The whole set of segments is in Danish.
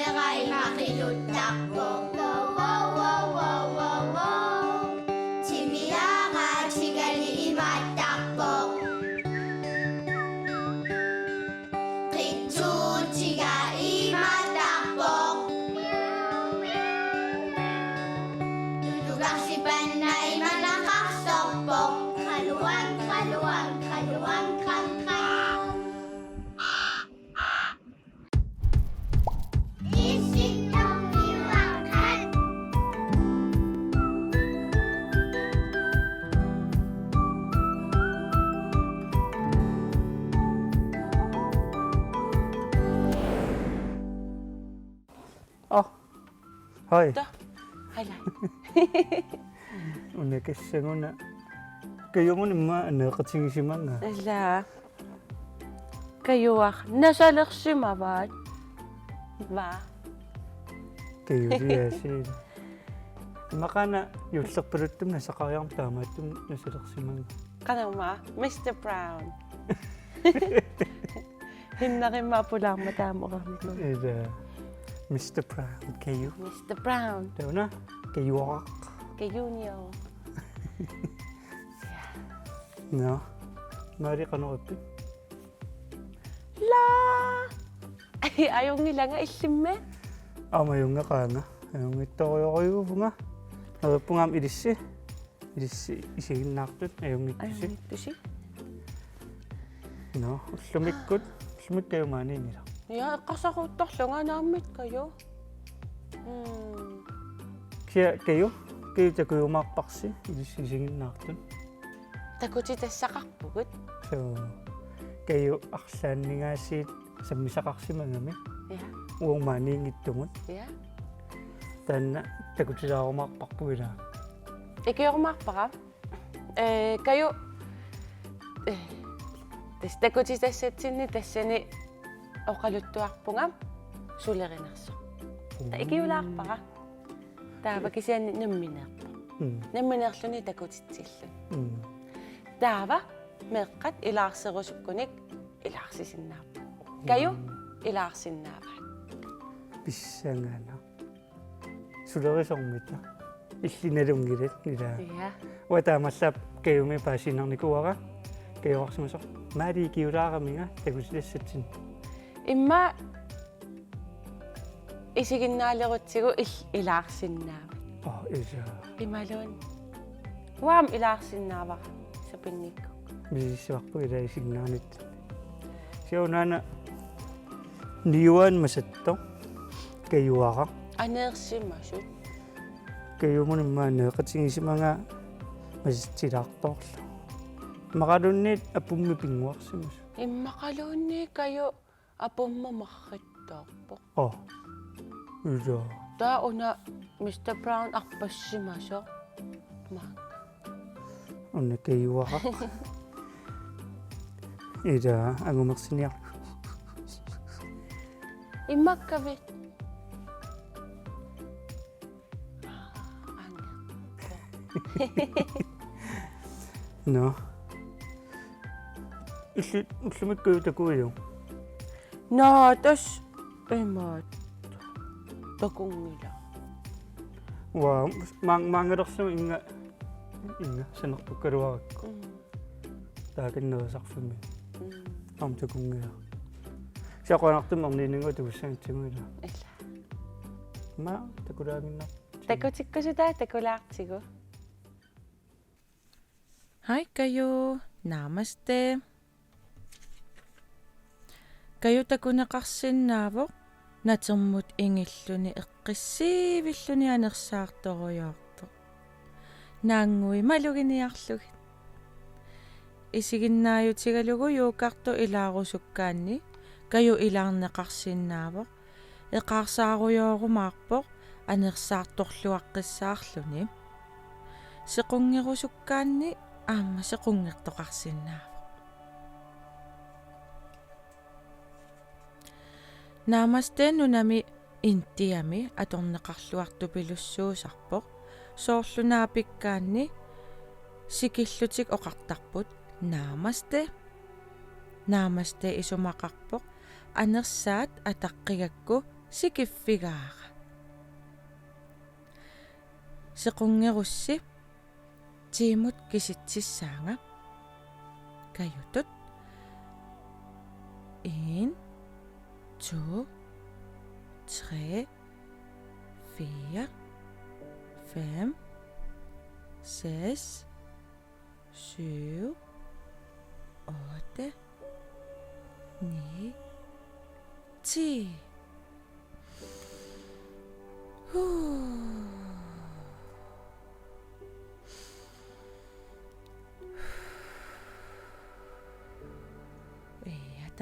Sumekay makilutako. Wow, wow, wow, wow, wow. Chimiyaga chigali imatakbo. Kitsu chiga imatakbo. Dudugak si panay malakaksokbo. Kaluwag, kaluwag, kaluwag, kakak. Isip ng iwakan. Hoi, Ito. Hala. unakasanguna. Kayo mo naman nakatsingisimanga. Hala. Kayo nasa laksima ba? Ba? Kayo riyasin. Makana, yung sakparutum nasa kayang tama itong nasa laksimanga. Kanang ma? Mr. Brown. Hinakin mapulang mata mo kami ko. Eda, Mr. Proud, kayo. Mr. Brown. Daw na, kayo ako. Kayo niyo. No? Mari ka na ito. La! Ay, ayaw nila nga isime. Mayong nga ka nga. Ayong ito kayo nga. Ano po nga idisi. Idisi, isigin naktot. Ayong ito Ayaw si. nito siya. No? Sumikot. Sumik kayo mani nila. Ya, kasakutak siya nga namit kayo. Kaya kayo? Kayo siya kayo makpaksi. Idisi, isigin naktot. Tagot siya sa kakbugot. So, kayo aksan ni nga si sa misakaksi manami. Ya, Uwang mani ngitungon. ya. Tan tagot siya ako makpakpo na. Kayo kumakpa ka? Kayo... Tagot siya sa sini, tasini... O kaluttuak po nga. Sulirin ako. Kayo lakpa ka? Taba kasi naminak po. Naminak siya ni tagot siya. Taba, merkat ilaksarosok kunik, ilaksisin na po. Kayo, ilaksin na ba? Bisa nga na. Sulawes ang mita. Isinarong girit nila. Yeah. Wata masap kayo may pasinang ni kuwa ka. Kayo ako sumasok. Mari, kiura kami nga. Tagot sila sa sin. Ima, isigin na lakot sigo, ilaksin na ba? Isa. Imalon. Wam, ilaksin na ba sa pinig ko? Bisiswak po ira isignanit. Siya na niwan masatto. Kayo ka. Anersi masud. Kayo mo naman nakatsingin si mga masitiraktok. Makadunit apong mipingwak si mas. Imakalon ni kayo, apo mo makakitok po. Isa. Tao na, Mr. Brown, akpas si Masok. Ano kayo ka? Ida, ang umaksiniyak. Imakabit. No? Islimit kayo tako yun. Na, tas, mat. Takong nila. Wow, mangarak sa inga. Inga, sanak po karuwag ko. Takin na sak for me. Am takong nila. Siya ko anak tumang nining ko, tugusan siya nila. Ila. Ma, takuramin na. Teko chiko siya, teko lak chiko. Hi kayo, namaste. Kayo tago nakaksin navok, natsumut ingilluni iqqissivilluni anersaartoruyorto. Naangui maluginiarlugit. Isiginnaayutigalugu yuukartu ilaarusukkaanni, kayo ilaarneqarsinnaavoq, eqaarsaaruyorumaarpoq anersaartorluaqqissaarluni. Sequnngirusukkaanni aamma sequnngirtoqarsinnaavoq. Namaste nunami intiami atorneqarluartupilussuusarpoq soorlunaapikkaanni sikillutik oqartarput namaste namaste isumaqarpoq anersaat ataqqigakku sikiffigaara sequngerussi tiimut kisitsissaanga kajutut 1 2 3 4 5 6 7 8 9 10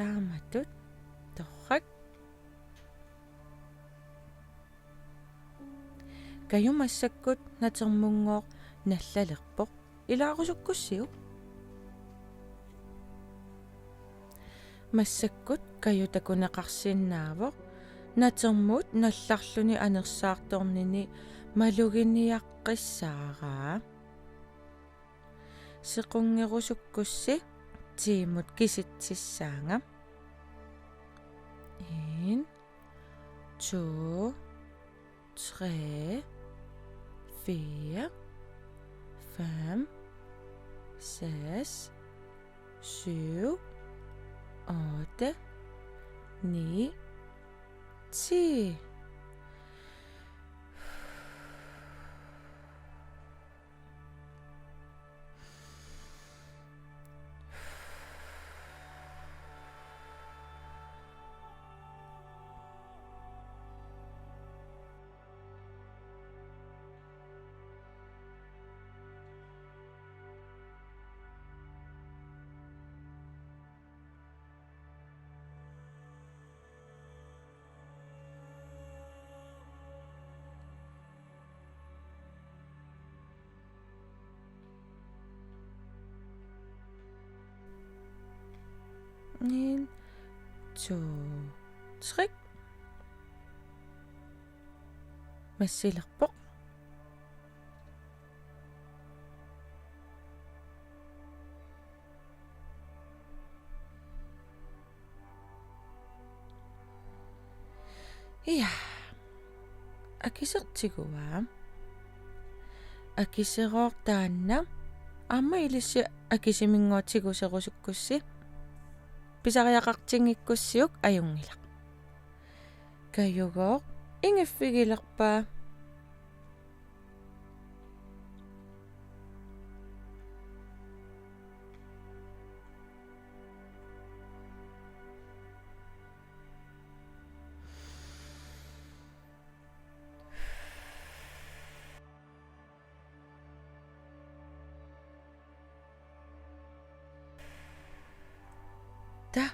taamatut torrak kayumassakut natermungoq nallalerpoq ilaarusukkussiuk массаккут каютакунеқарсиннаавоқ натермут налларлүни анерсаарторнини малугиниаққиссаараа сеқунгерусуккусси тиимут киситсиссаанга 1 2 3 4 5 6 7 8 9 10 1 2 3 массилерпоқ иа акисертигуаа акисероор таанна аама илисси акисимингуутигусерусуккусси писариақартингиккуссиук аюнгилақ каюгоо ингиффигилерпаа та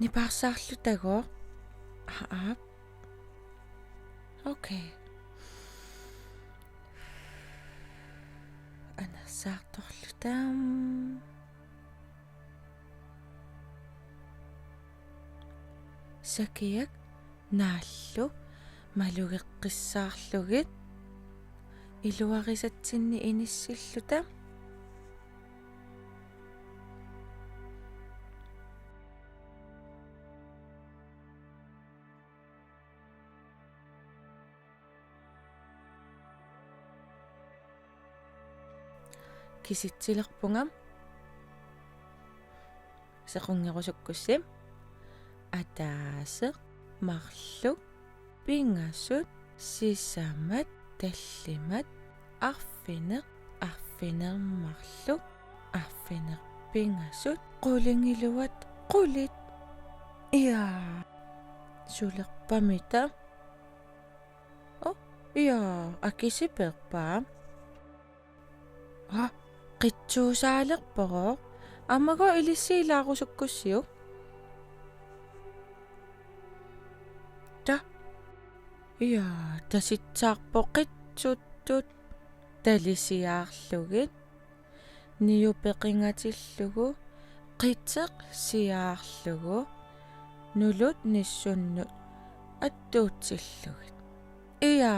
нипаарсаарлутагоо окей анерсаарторлутаам сакиак нааллу малугеққиссаарлугит илуарисатсинни иниссиллута киситсилерпунгам сеқунгерусуккуссим атаасе марлу пингасут сисамат таллимат арфинермарлу арфинер пингасут qulingilluat qulit иа сулерпамита иа акисиперпаа qitsuusaalerpoqoo амаго илиссиилаарусуккуссиу та иа таситсаарпоқитсуттут талисиаарлугит ниупеқингатиллугу qiteq siaarlugu nulut nissunnut attuutsillugit иа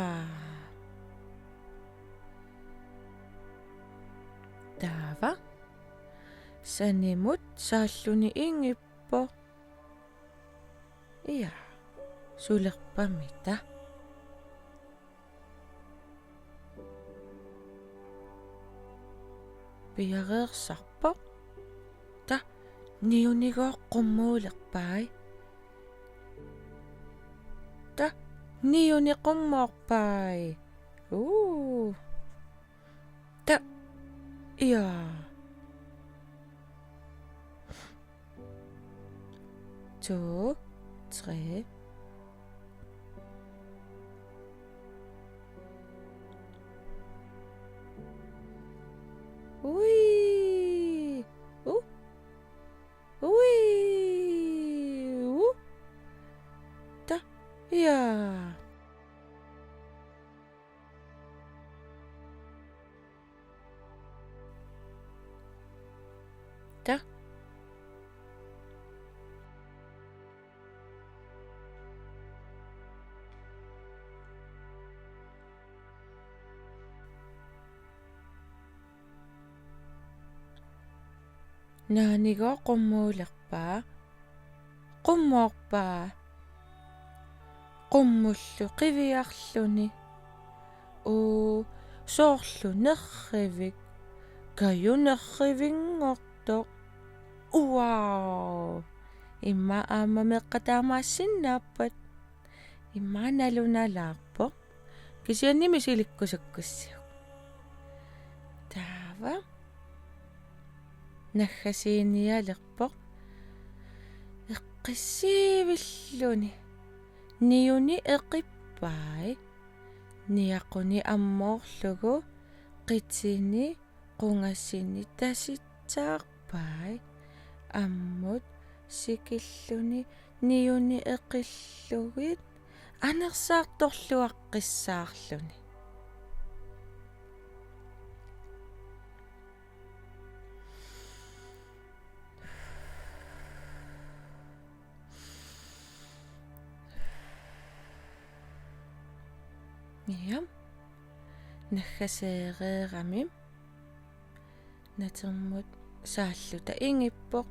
таава санимут сааллуни ингиппо иа Sulerpamita. Piareersarpo. Ta niunigoqqummuulerpai. Ta niuniqummoorpai. Ta ja. 2, 3. Ui. Ui. Ta ja. Ta naanigo qummuulerpaa qummoorpaa qummullu qiviarluni soorlu nerrivik kayunerrivingortoq wow imma aama meqqataamaassinnaappat imma nalunalaarpoq kisiannimi silikkusakkussiuq taava naggasiinialerpoq eqqissiivilluni niuni eqippai niaquni ammoorlugu qitsini qungassini tasitsaarpai ammut sikilluni niuni eqillugit anersaartorluaqqissaarluni Miam naggaseereeramim natermut saalluta ingippoq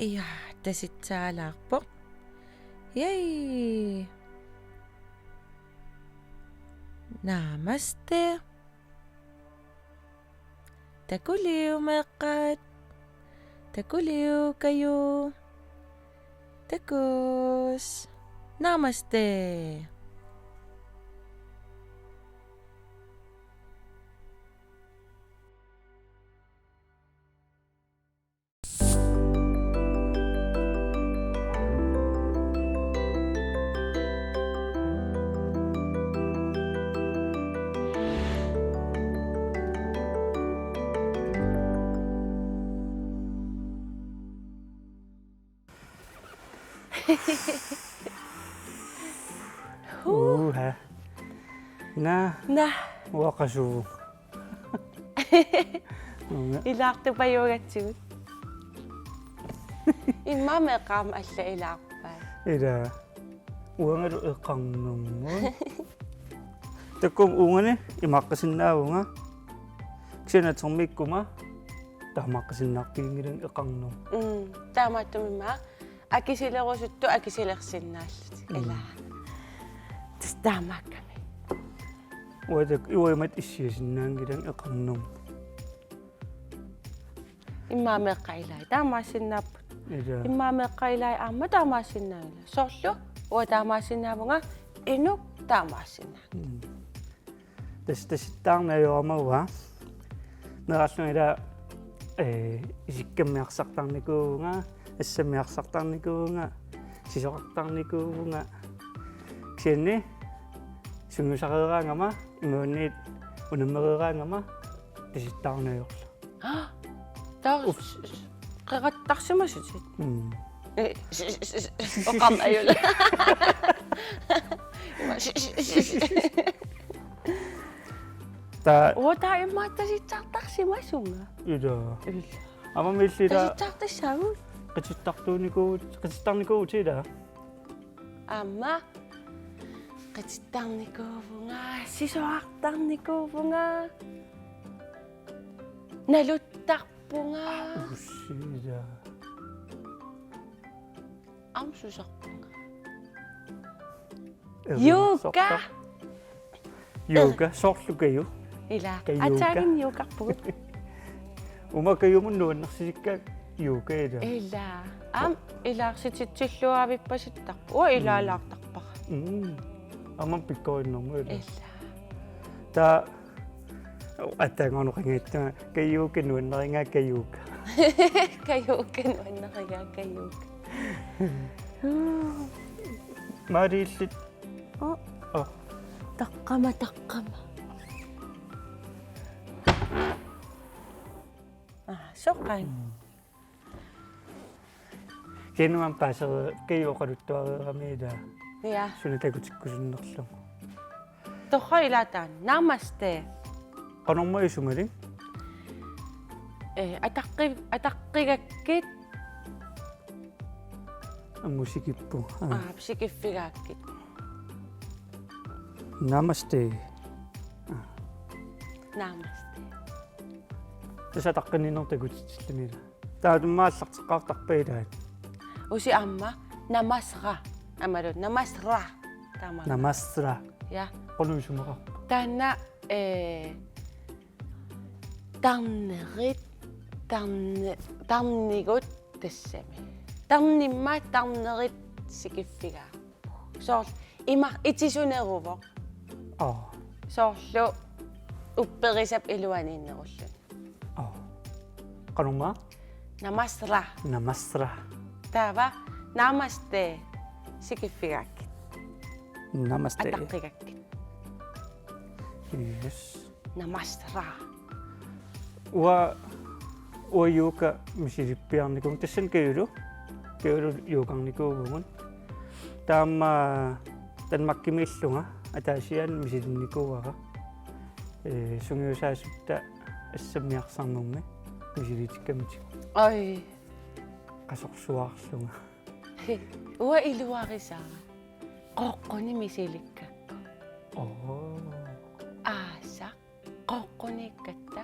iya tasitsaalaarpoq yay namaste takuliu meeqqat takuliu kayu takus namaste Ha. Na waqasuu. Ilaartupayugatsigut. Imma meeqqaam alla ilaarpai. Ida uangalu eqqarnummun. Takkum uungani imaqqasinnaavunga. Ksinatermikkuma taamaqqasinnaarkiingilan eqqarnum. Taamaattumimma akisilerusuttu akisilersinnaallut ilaa. Taamaakkami. Wadak iwaimat issiasinnaangilan eqqarnum. Imma meeqqailai taamaasinnaappu. Imma meeqqailai aamma taamaasinnaila. Sorlu uwa taamaasinnaavunga inuk taamaasinna. Tassittaarnaajoramaua neralluila isikkammiarsartarnikuunga ассамиарсартарникуунга сисоқартарникуунга ксианни сунгусареераангама имуунниит унаммереераангама тиситтаарнаёрла таа қеқаттарсимасутит оқарнаюла та ота иммааттаситсартарсимасунга ида амамиллита таситсартассаагу qitsittartuunikuutida амма qitsittarnikuuvunga sisoartarnikuuvunga naluttarpunga ussida amsusarpunga Yoga. Yoga soorlukayu. Ila. Yoga. Atagin yoga put. Umakayumun nuannarsisikka yoga ila. Ila. Ilaarsitilluavippasit ilaalaartarpara. Amman pikkorinnermu ila. Ila. Ta атаагорнеқингиттама каюука нуаннерингаа каюука Kayoga nuannerigaa kayoga. марииллит Taqqama. Soqan. кенуам паасер каюоқалуттуареерамиила Ja. сунатакутиккусуннерлу Tohoi ilataan. Namaste. qanормаи сумалин Ataqqigakkit аммусикиппу psikiffigakkit. намасте Namaste. тасатаққининертакутитиллимила таатуммааллартеққартарпаилаат Usi amma namasra. Amalu namasra. Tama. намассра Ja. qonusumera Tanna tarnerit tarnigut tassami. Tarnimma tarnerit sikiffiga. Soorl itisuneruvoq. Soorlu upperisap iluaniinnerullu. qanорма Namasra. намассра Taava namaste sikiffigakkit. намасте Ataqqigakkit. yes Namasra. уа юка мисилиппиарникум тассан каюлу юкарникуугун таама танмаккимииллунга атаасиан мисилинникууара сунгиусаасутта ассаммиарсарнэрми мисилитиккамитик Oi. qasорсуаарлунга Ua iluarisara. Qoqquni misilikakku. Aasa. Qoqquniikkatta.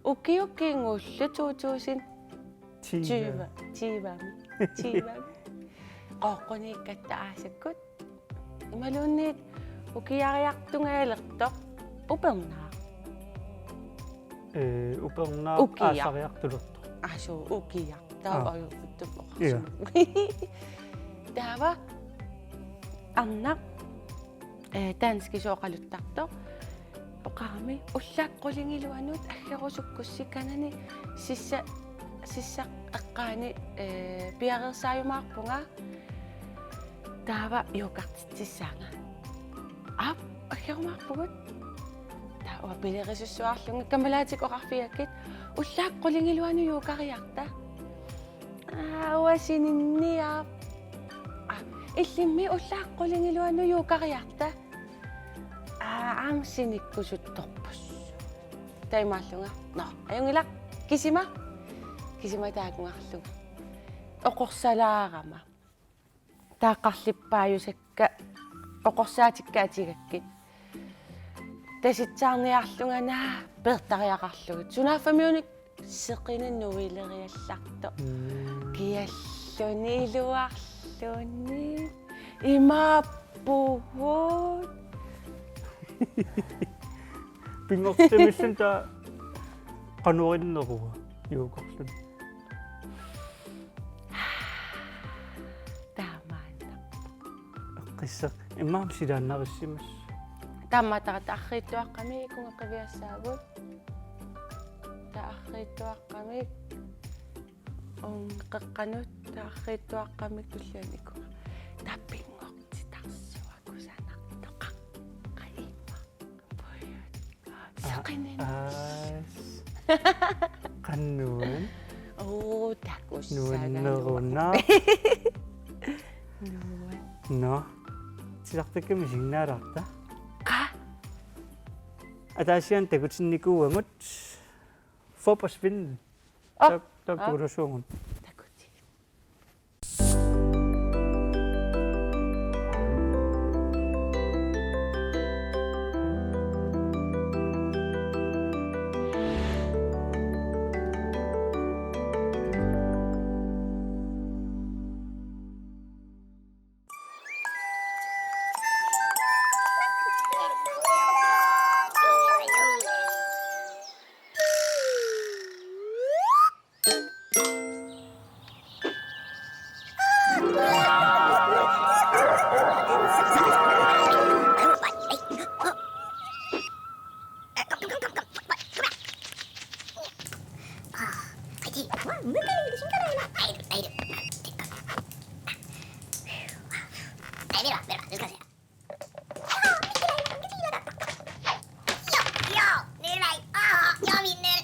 Ukiukkiingullu 2020. Tiivami. Qoqquniikkatta aasakkut. Imaluunniit ukiariartungaaleqtoq upernaa. упернаа Ukia. аасариартулерто Asu ukia. Tao ajuttupo. Ja. Taava annaq danski sooqaluttartoq oqarami ullaaqqulingiluanut aggerusukkussikkanani sissa eqqaani piarersaajumaarpunga taava yuuqartitsissaanga aggerumaarpugut taava pilerissussuarlunga kamalatik oqarfiakkit ullaaqqulingiluanu yuuqariarta uasininniaap illimmi ullaaqqulingiluanu yuuqariarta aamsinikkusuttorpus taimaallunga no ajungilaq kisima taakungarlunga oqorsalaarama taaqqarlippaajusakka oqorsaatikkaatigakkit tasitsaarniarlungana pertariaqarlugut sunaaffamiunik seqinannuileriallarto kialluni iluarluni imaappuhut пингортэмиллэн та qanуариннеруа юукорлун таамаана qissa иммаам силааннариссимас таамаатарата аррииттуаққами икунгаққивиассаагут тааррииттуаққами қеққанут тааррииттуаққами туллаанику таппингорти тарсуакусанартоқа қаимма поят сақинэн qannuan такуссаагаа нуаннеруна no силартакками сигнааларта қа атаасиан такутинникууангут фопасвин так турусуун такути Nej, ved du, du skal se. Jo, nu er det mig. Jeg vinder.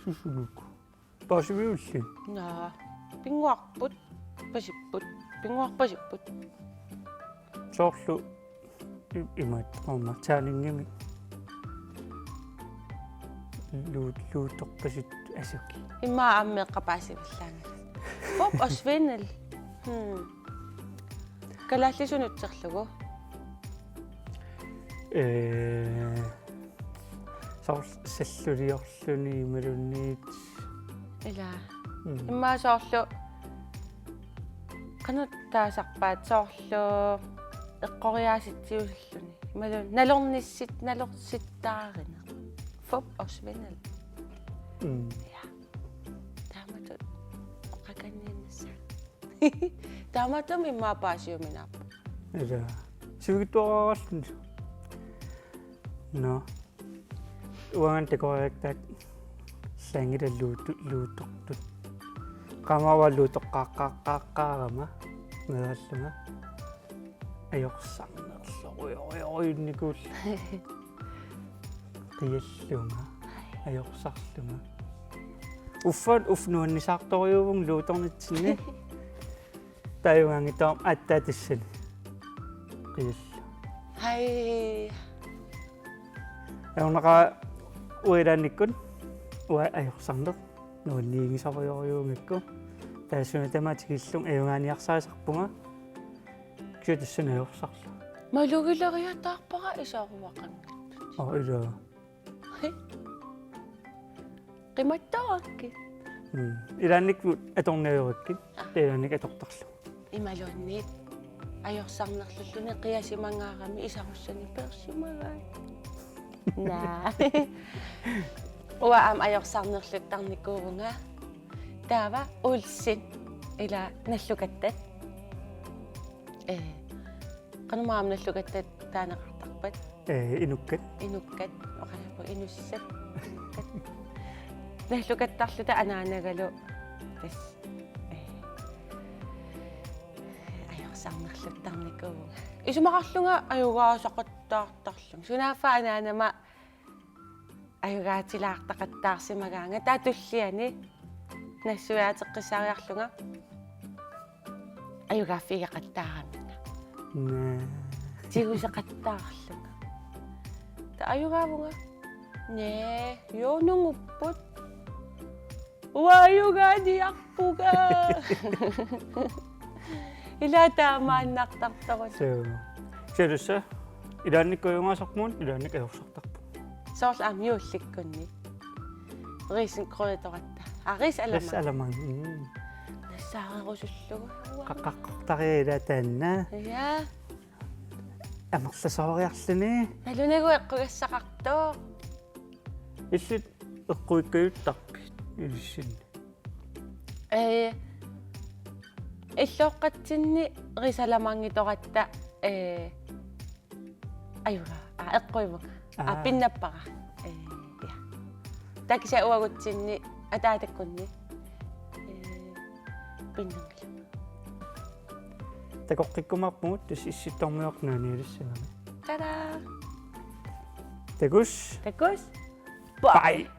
Susuluk. Pasiviulli. Naa. Pinguarput. Pasipput. Pinguarpasipput. Soorlu imat qaama taaningimi. Luutorpasit asuki. Imma ammeeqqapaasivillaanga. Pop osvinel. Kalaallisunutserlugu. Salluliorluni imalunniit. Ila. Imma soorlu qanuttaasarpaat soorlu eqqoriaasitsiusalluni. Imalun nalornissittaarina. Pop osvinel. Ja. Taamatut oqakanniinnassa. Taamatum imma paasiuminaappa. Ila. Sivigituaraallu. No. Uangan tekorektak sangida luutortut. Qamawa luutoqqaaqqaaqqaarama. Meallama. Ajorsannerluruйорникуул. Qiyallunga. Ajorsaarlunga. Uffan ufnuannisaartoriuvung luutornitsinni. Taiwangitorm attaatissan. Qiyall. Hai. Aunaka uiraannikkun ajorsanner nuunniigisarioriungikku taassuna tamatikillung ajungaaniarsaasarpunga kiutassun ajorsaarlu Malugilariataarpara isaaruaqangat. ila Qimattarakki. ilaannikku atornaajorikkin ilaannik atortarlu Imalunniit ajorsaarnerlulluni qiasimangaarami isarussani persimagaa. Naa. Uwa am ajorsaarnerluttarnikuurunga. Taava ulsin ila nallukattat. Qanumaam nallukattat taanaqartarpat. inukkat Inukkat oqalapu inussat. Nallukattarluta anaanagalu tas ajorsaarnerluttarnikuurunga. Isumaqarlunga ajugaasaqattaartarlung. Sunaafa anaanama ajugaatilaartaqattaarsimagaanga taatulliani nassuyaatiqqissaariarlunga ajugaaffiigaqattaaramina. Tiguseqattaarlunga. Ta ajugaavunga nee yoonungupput uajugaadiarpuga. Ila taamaannartartorut. Siadussa ilaannikkujungaasarmuun ilaannik ajorsortarpu Soorl am juullikkunni. Riisin krøytoratta. Aris alamang. alamang Nassaarerusullugu. qaqqartariila taanna Ja. амерласориарлүни Nalunagu eqqugassaqartoo. иллут эққуиккаютарпи илиссинни Иллооqqatsinni risalamangitoratta ayuga eqquivu. Pinnappara. Ja. Takisa uagutsinni ataatakkunni. Pinnangla. такоққиккумарпугут тас исситторниорнуани илиссанами Tada. такус Takus. бай